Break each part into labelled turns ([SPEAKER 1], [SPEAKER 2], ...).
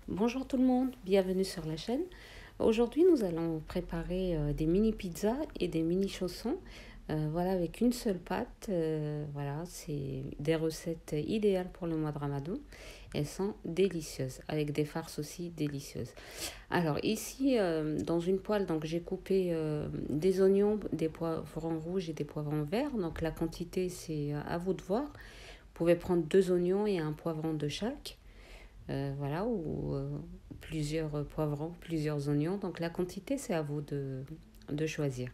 [SPEAKER 1] Bonjour tout le monde, bienvenue sur la chaîne. Aujourd'hui, nous allons préparer des mini pizzas et des mini chaussons. Voilà, avec une seule pâte. Voilà, c'est des recettes idéales pour le mois de Ramadan. Elles sont délicieuses, avec des farces aussi délicieuses. Alors ici, dans une poêle, donc j'ai coupé des oignons, des poivrons rouges et des poivrons verts. Donc la quantité, c'est à vous de voir. Vous pouvez prendre 2 oignons et un poivron de chaque. Voilà, ou plusieurs poivrons, plusieurs oignons. Donc la quantité, c'est à vous de choisir.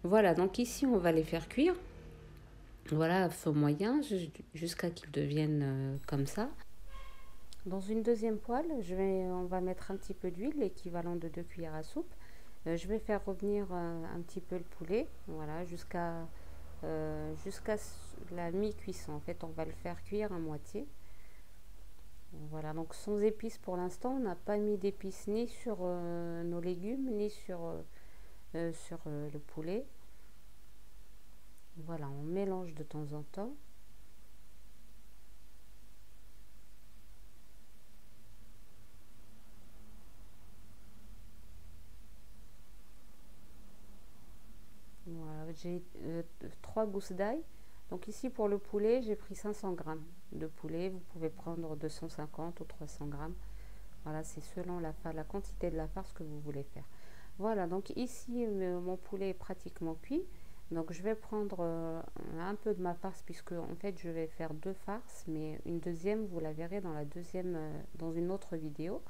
[SPEAKER 1] Voilà, donc ici, on va les faire cuire. Voilà, à feu moyen, jusqu'à qu'ils deviennent comme ça. Dans une deuxième poêle, on va mettre un petit peu d'huile, l'équivalent de 2 cuillères à soupe. Je vais faire revenir un petit peu le poulet, voilà, jusqu'à la mi-cuisson. En fait, on va le faire cuire à moitié. Voilà, donc sans épices pour l'instant, on n'a pas mis d'épices ni sur nos légumes, ni sur le poulet. Voilà, on mélange de temps en temps. Voilà, j'ai 3 gousses d'ail. Donc ici pour le poulet, j'ai pris 500 grammes de poulet. Vous pouvez prendre 250 ou 300 grammes. Voilà, c'est selon la quantité de la farce que vous voulez faire. Voilà, donc ici, mon poulet est pratiquement cuit. Donc je vais prendre un peu de ma farce puisque en fait je vais faire 2 farces, mais une deuxième, vous la verrez dans la deuxième, dans une autre vidéo.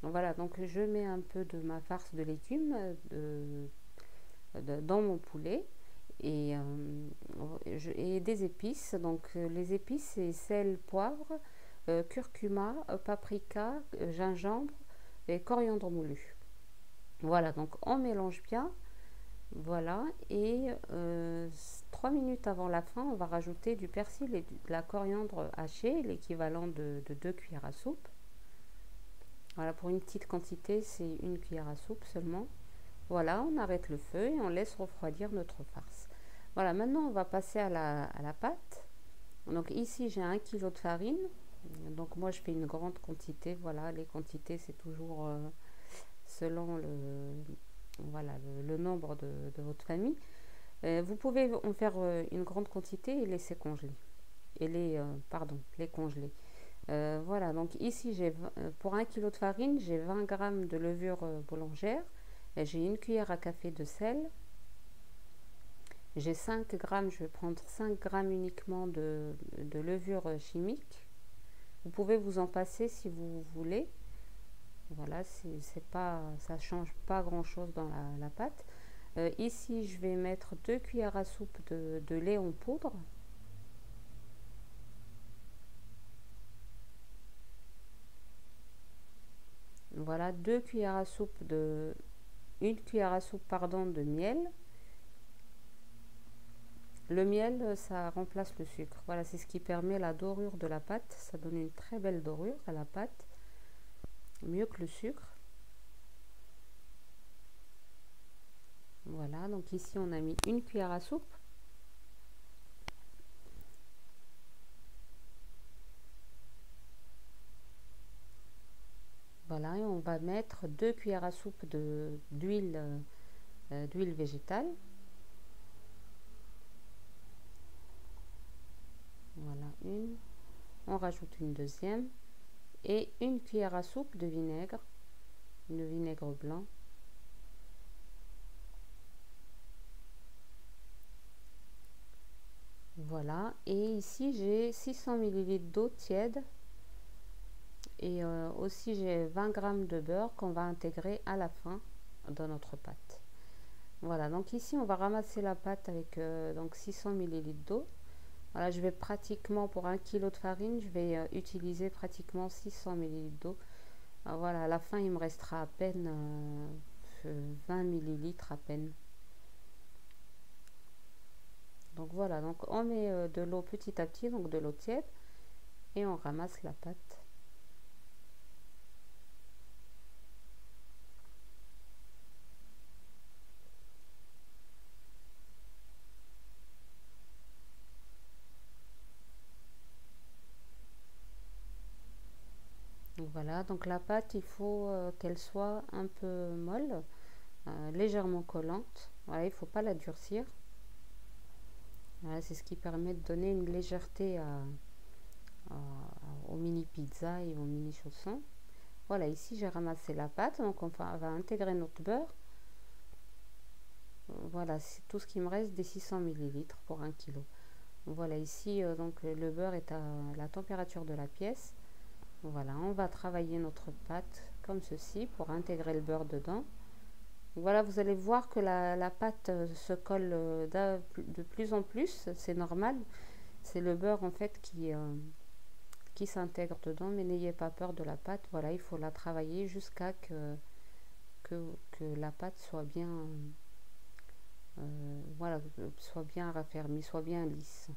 [SPEAKER 1] Voilà, donc je mets un peu de ma farce de légumes dans mon poulet et des épices. Donc les épices, c'est sel, poivre, curcuma, paprika, gingembre et coriandre moulu. Voilà, donc on mélange bien. Voilà, et 3 minutes avant la fin, on va rajouter du persil et de la coriandre hachée, l'équivalent de 2 cuillères à soupe. Voilà, pour une petite quantité, c'est une cuillère à soupe seulement. Voilà, on arrête le feu et on laisse refroidir notre farce. Voilà, maintenant on va passer à la pâte. Donc ici j'ai 1 kg de farine. Donc moi je fais une grande quantité. Voilà, les quantités c'est toujours selon voilà, le nombre de votre famille. Vous pouvez en faire une grande quantité et laisser congeler. Les congeler. Voilà, donc ici pour 1 kg de farine, j'ai 20 grammes de levure boulangère. J'ai une cuillère à café de sel. J'ai 5 grammes, je vais prendre 5 grammes uniquement de levure chimique. Vous pouvez vous en passer si vous voulez. Voilà, c'est pas, ça change pas grand chose dans la pâte. Ici, je vais mettre 2 cuillères à soupe de lait en poudre. Voilà, 2 cuillères à soupe une cuillère à soupe pardon, de miel. Le miel, ça remplace le sucre. Voilà, c'est ce qui permet la dorure de la pâte. Ça donne une très belle dorure à la pâte, mieux que le sucre. Voilà, donc ici on a mis une cuillère à soupe. Voilà, et on va mettre 2 cuillères à soupe d'huile végétale. Voilà, une. On rajoute une deuxième. Et une cuillère à soupe de vinaigre blanc. Voilà, et ici j'ai 600 ml d'eau tiède. Et aussi j'ai 20 grammes de beurre qu'on va intégrer à la fin dans notre pâte. Voilà, donc ici on va ramasser la pâte avec donc 600 ml d'eau. Voilà, je vais pratiquement pour 1 kg de farine, je vais utiliser pratiquement 600 ml d'eau. Voilà, à la fin il me restera à peine 20 millilitres à peine. Donc voilà, donc on met de l'eau petit à petit, donc de l'eau tiède, et on ramasse la pâte. Voilà, donc la pâte, il faut qu'elle soit un peu molle, légèrement collante. Voilà, il ne faut pas la durcir. Voilà, c'est ce qui permet de donner une légèreté aux mini pizzas et aux mini chaussons. Voilà, ici j'ai ramassé la pâte, donc va intégrer notre beurre. Voilà, c'est tout ce qui me reste des 600 millilitres pour 1 kg. Voilà, ici donc le beurre est à la température de la pièce. Voilà, on va travailler notre pâte comme ceci pour intégrer le beurre dedans. Voilà, vous allez voir que la pâte se colle de plus en plus, c'est normal. C'est le beurre en fait qui s'intègre dedans, mais n'ayez pas peur de la pâte. Voilà, il faut la travailler jusqu'à que la pâte soit bien, voilà, soit bien raffermie, soit bien lisse.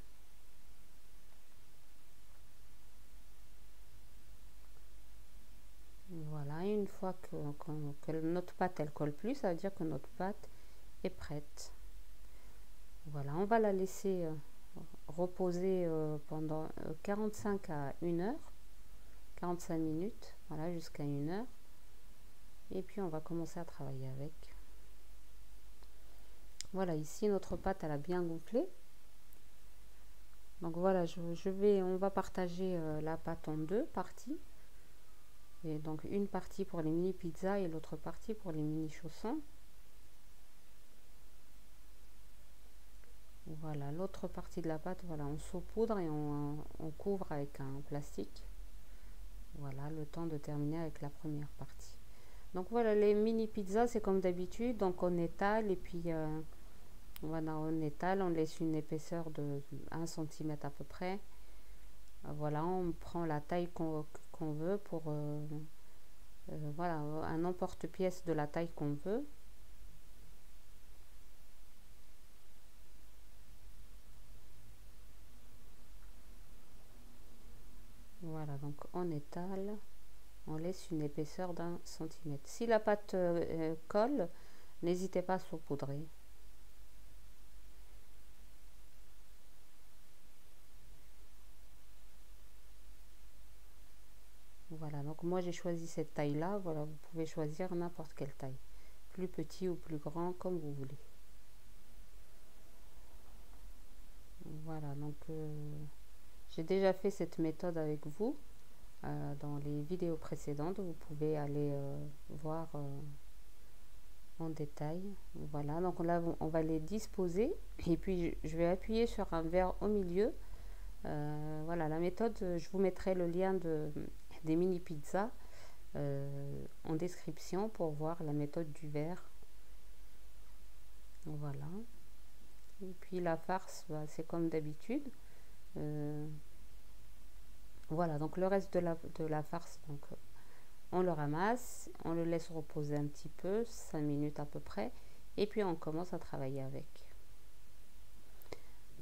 [SPEAKER 1] Voilà, une fois que notre pâte elle colle plus, ça veut dire que notre pâte est prête. Voilà, on va la laisser reposer pendant 45 à 1 heure, 45 minutes, voilà, jusqu'à 1 heure. Et puis on va commencer à travailler avec. Voilà, ici notre pâte elle a bien gonflé. Donc voilà, on va partager la pâte en deux parties. Et donc une partie pour les mini pizzas et l'autre partie pour les mini chaussons. Voilà, l'autre partie de la pâte, voilà, on saupoudre et on couvre avec un plastique. Voilà, le temps de terminer avec la première partie. Donc voilà, les mini pizzas, c'est comme d'habitude. Donc on étale et puis voilà, on étale, on laisse une épaisseur de 1 cm à peu près. Voilà, on prend la taille qu'on veut pour voilà, un emporte-pièce de la taille qu'on veut. Voilà, donc on étale, on laisse une épaisseur d'1 cm. Si la pâte colle, n'hésitez pas à saupoudrer. Voilà, donc moi j'ai choisi cette taille là. Voilà, vous pouvez choisir n'importe quelle taille, plus petit ou plus grand comme vous voulez. Voilà, donc j'ai déjà fait cette méthode avec vous dans les vidéos précédentes. Vous pouvez aller voir en détail. Voilà, donc là on va les disposer et puis je vais appuyer sur un verre au milieu. Voilà, la méthode, je vous mettrai le lien des mini pizzas en description pour voir la méthode du verre. Voilà. Et puis la farce, bah, c'est comme d'habitude. Voilà, donc le reste de la farce, donc on le ramasse, on le laisse reposer un petit peu, 5 minutes à peu près, et puis on commence à travailler avec.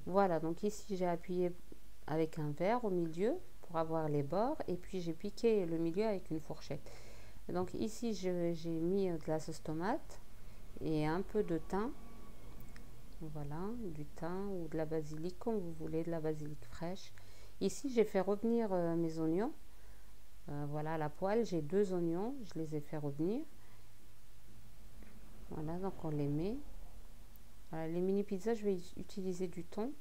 [SPEAKER 1] Voilà, donc ici j'ai appuyé avec un verre au milieu pour avoir les bords, et puis j'ai piqué le milieu avec une fourchette. Donc ici j'ai mis de la sauce tomate et un peu de thym. Voilà, du thym ou de la basilic comme vous voulez, de la basilic fraîche. Ici j'ai fait revenir mes oignons. Voilà, à la poêle j'ai 2 oignons, je les ai fait revenir. Voilà, donc on les met. Voilà, les mini pizzas, je vais utiliser du thon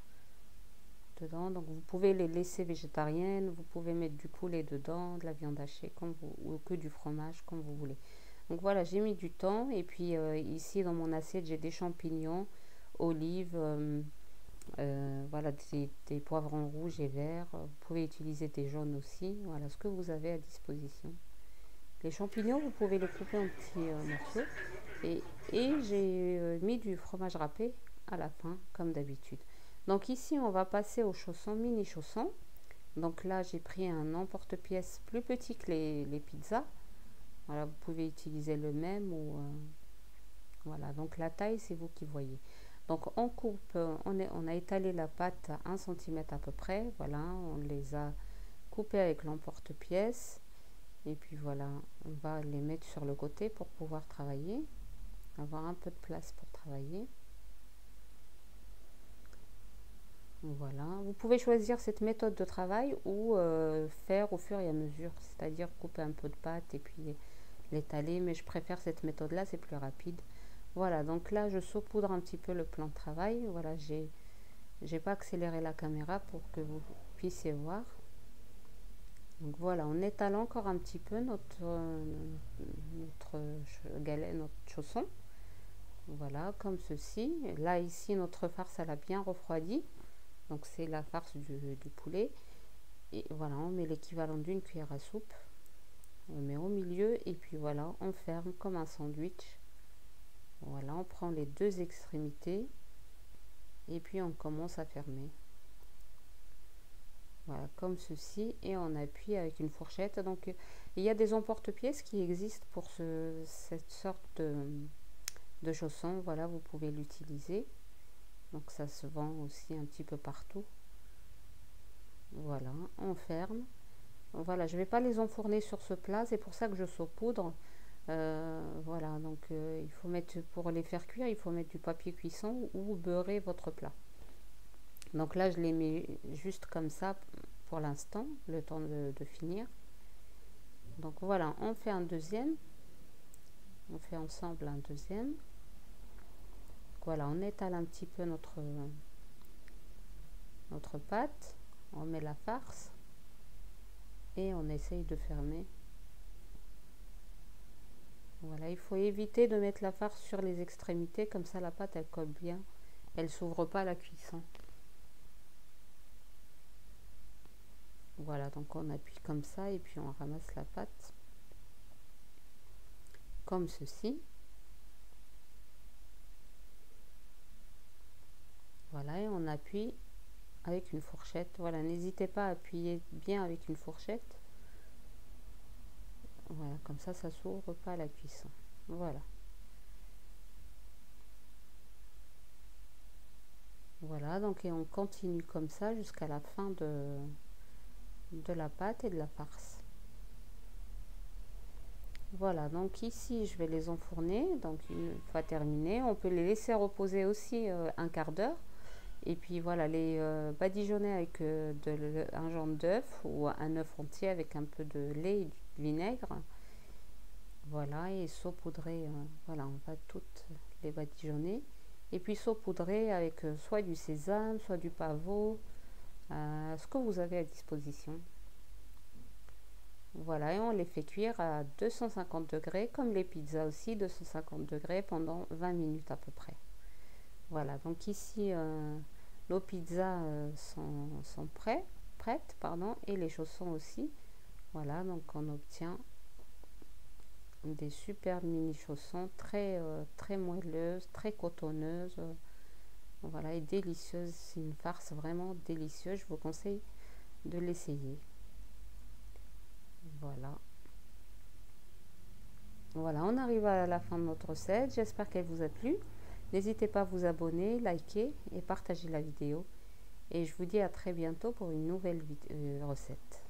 [SPEAKER 1] dedans. Donc vous pouvez les laisser végétariennes, vous pouvez mettre du poulet dedans, de la viande hachée comme ou que du fromage comme vous voulez. Donc voilà, j'ai mis du thon et puis ici dans mon assiette j'ai des champignons, olives, voilà, des poivrons rouges et verts. Vous pouvez utiliser des jaunes aussi. Voilà ce que vous avez à disposition. Les champignons, vous pouvez les couper en petits morceaux. Et j'ai mis du fromage râpé à la fin, comme d'habitude. Donc ici, on va passer aux chaussons, mini chaussons. Donc là, j'ai pris un emporte-pièce plus petit que les pizzas. Voilà, vous pouvez utiliser le même ou voilà. Donc la taille, c'est vous qui voyez. Donc on coupe, on a étalé la pâte à 1 cm à peu près. Voilà, on les a coupés avec l'emporte-pièce. Et puis voilà, on va les mettre sur le côté pour pouvoir travailler, avoir un peu de place pour travailler. Voilà, vous pouvez choisir cette méthode de travail ou faire au fur et à mesure, c'est-à-dire couper un peu de pâte et puis l'étaler, mais je préfère cette méthode-là, c'est plus rapide. Voilà, donc là je saupoudre un petit peu le plan de travail. Voilà, j'ai pas accéléré la caméra pour que vous puissiez voir. Donc voilà, on étale encore un petit peu notre galet, notre chausson. Voilà, comme ceci. Là ici notre farce elle a bien refroidi. Donc c'est la farce du poulet. Et voilà, on met l'équivalent d'une cuillère à soupe. On met au milieu et puis voilà, on ferme comme un sandwich. Voilà, on prend les deux extrémités et puis on commence à fermer. Voilà, comme ceci, et on appuie avec une fourchette. Donc il y a des emporte-pièces qui existent pour cette sorte de chausson. Voilà, vous pouvez l'utiliser. Donc ça se vend aussi un petit peu partout. Voilà, on ferme. Voilà, je ne vais pas les enfourner sur ce plat, c'est pour ça que je saupoudre. Voilà, donc il faut mettre, pour les faire cuire, il faut mettre du papier cuisson ou beurrer votre plat. Donc là, je les mets juste comme ça pour l'instant, le temps de finir. Donc voilà, on fait un deuxième. On fait ensemble un deuxième. Voilà, on étale un petit peu notre pâte. On met la farce. Et on essaye de fermer. Voilà, il faut éviter de mettre la farce sur les extrémités, comme ça la pâte elle colle bien. Elle s'ouvre pas à la cuisson. Voilà, donc on appuie comme ça et puis on ramasse la pâte. Comme ceci. Voilà, et on appuie avec une fourchette. Voilà, n'hésitez pas à appuyer bien avec une fourchette. Voilà, comme ça s'ouvre pas à la cuisson. Voilà. Voilà, donc et on continue comme ça jusqu'à la fin de la pâte et de la farce. Voilà, donc ici je vais les enfourner. Donc une fois terminé, on peut les laisser reposer aussi un quart d'heure. Et puis voilà, les badigeonner avec un jaune d'œuf ou un œuf entier avec un peu de lait et du vinaigre. Voilà, et saupoudrer, voilà, on va toutes les badigeonner. Et puis saupoudrer avec soit du sésame, soit du pavot, ce que vous avez à disposition. Voilà, et on les fait cuire à 250 degrés, comme les pizzas aussi, 250 degrés pendant 20 minutes à peu près. Voilà, donc ici, nos pizzas sont prêtes, pardon, et les chaussons aussi. Voilà, donc on obtient des super mini chaussons très moelleuses, très cotonneuses. Voilà, et délicieuses. C'est une farce vraiment délicieuse. Je vous conseille de l'essayer. Voilà. Voilà, on arrive à la fin de notre recette. J'espère qu'elle vous a plu. N'hésitez pas à vous abonner, liker et partager la vidéo. Et je vous dis à très bientôt pour une nouvelle recette.